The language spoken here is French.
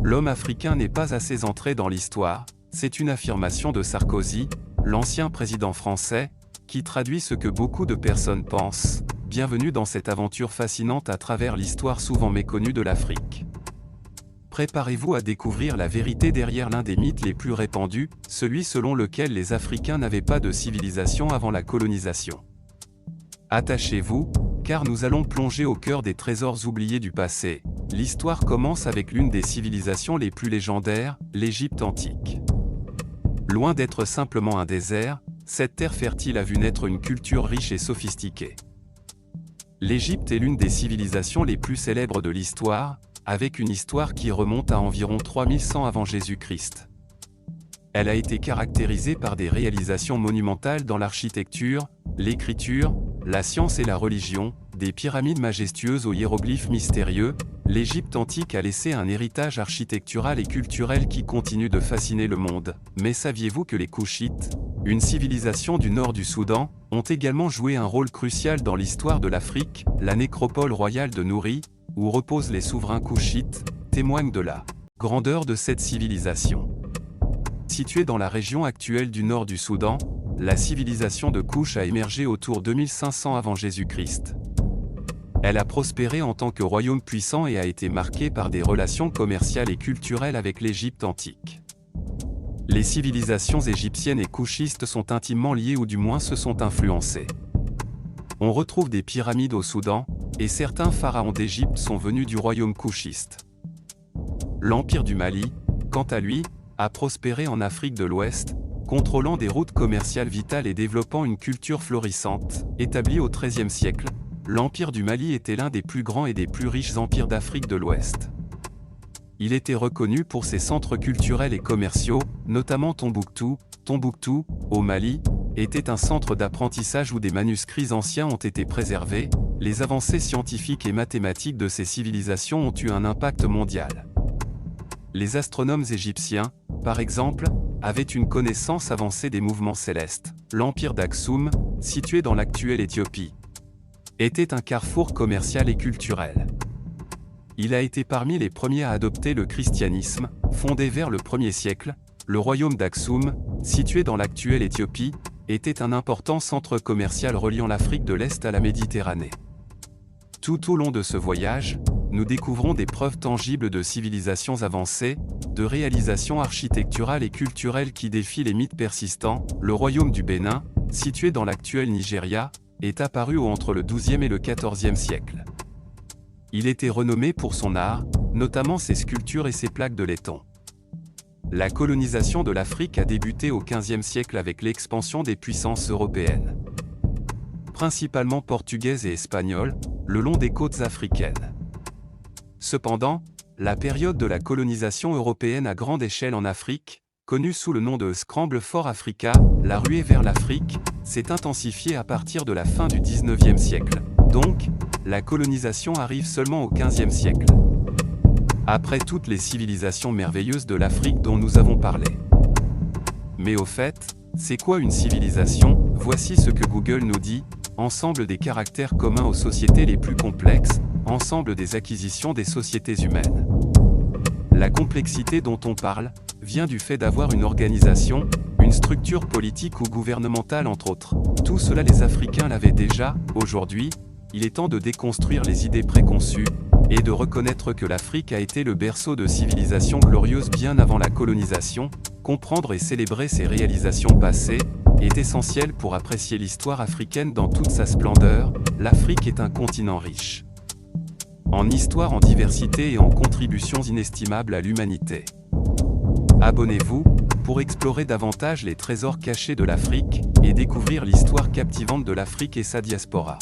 L'homme africain n'est pas assez entré dans l'histoire, c'est une affirmation de Sarkozy, l'ancien président français, qui traduit ce que beaucoup de personnes pensent. Bienvenue dans cette aventure fascinante à travers l'histoire souvent méconnue de l'Afrique. Préparez-vous à découvrir la vérité derrière l'un des mythes les plus répandus, celui selon lequel les Africains n'avaient pas de civilisation avant la colonisation. Attachez-vous, car nous allons plonger au cœur des trésors oubliés du passé. L'histoire commence avec l'une des civilisations les plus légendaires, l'Égypte antique. Loin d'être simplement un désert, cette terre fertile a vu naître une culture riche et sophistiquée. L'Égypte est l'une des civilisations les plus célèbres de l'histoire, avec une histoire qui remonte à environ 3100 avant Jésus-Christ. Elle a été caractérisée par des réalisations monumentales dans l'architecture, l'écriture, la science et la religion, des pyramides majestueuses aux hiéroglyphes mystérieux. L'Égypte antique a laissé un héritage architectural et culturel qui continue de fasciner le monde. Mais saviez-vous que les Koushites, une civilisation du nord du Soudan, ont également joué un rôle crucial dans l'histoire de l'Afrique? La nécropole royale de Nouri, où reposent les souverains Koushites, témoigne de la grandeur de cette civilisation. Située dans la région actuelle du nord du Soudan, la civilisation de Kouch a émergé autour de 2500 avant Jésus-Christ. Elle a prospéré en tant que royaume puissant et a été marquée par des relations commerciales et culturelles avec l'Égypte antique. Les civilisations égyptiennes et koushistes sont intimement liées ou du moins se sont influencées. On retrouve des pyramides au Soudan, et certains pharaons d'Égypte sont venus du royaume kouchiste. L'Empire du Mali, quant à lui, a prospéré en Afrique de l'Ouest, contrôlant des routes commerciales vitales et développant une culture florissante. Établi au XIIIe siècle, l'Empire du Mali était l'un des plus grands et des plus riches empires d'Afrique de l'Ouest. Il était reconnu pour ses centres culturels et commerciaux, notamment Tombouctou. Tombouctou, au Mali, était un centre d'apprentissage où des manuscrits anciens ont été préservés. Les avancées scientifiques et mathématiques de ces civilisations ont eu un impact mondial. Les astronomes égyptiens, par exemple, avaient une connaissance avancée des mouvements célestes. L'empire d'Aksum, situé dans l'actuelle Éthiopie, était un carrefour commercial et culturel. Il a été parmi les premiers à adopter le christianisme, fondé vers le 1er siècle. Le royaume d'Aksum, situé dans l'actuelle Éthiopie, était un important centre commercial reliant l'Afrique de l'Est à la Méditerranée. Tout au long de ce voyage, nous découvrons des preuves tangibles de civilisations avancées, de réalisations architecturales et culturelles qui défient les mythes persistants. Le royaume du Bénin, situé dans l'actuel Nigeria, est apparu entre le XIIe et le XIVe siècle. Il était renommé pour son art, notamment ses sculptures et ses plaques de laiton. La colonisation de l'Afrique a débuté au XVe siècle avec l'expansion des puissances européennes, principalement portugaises et espagnoles, le long des côtes africaines. Cependant, la période de la colonisation européenne à grande échelle en Afrique, connue sous le nom de Scramble for Africa, la ruée vers l'Afrique, s'est intensifiée à partir de la fin du XIXe siècle. Donc, la colonisation arrive seulement au XVe siècle. Après toutes les civilisations merveilleuses de l'Afrique dont nous avons parlé. Mais au fait, c'est quoi une civilisation? Voici ce que Google nous dit: ensemble des caractères communs aux sociétés les plus complexes, ensemble des acquisitions des sociétés humaines. La complexité dont on parle vient du fait d'avoir une organisation, une structure politique ou gouvernementale entre autres. Tout cela les Africains l'avaient déjà. Aujourd'hui, il est temps de déconstruire les idées préconçues, et de reconnaître que l'Afrique a été le berceau de civilisations glorieuses bien avant la colonisation. Comprendre et célébrer ses réalisations passées est essentiel pour apprécier l'histoire africaine dans toute sa splendeur. L'Afrique est un continent riche en histoire, en diversité et en contributions inestimables à l'humanité. Abonnez-vous pour explorer davantage les trésors cachés de l'Afrique et découvrir l'histoire captivante de l'Afrique et sa diaspora.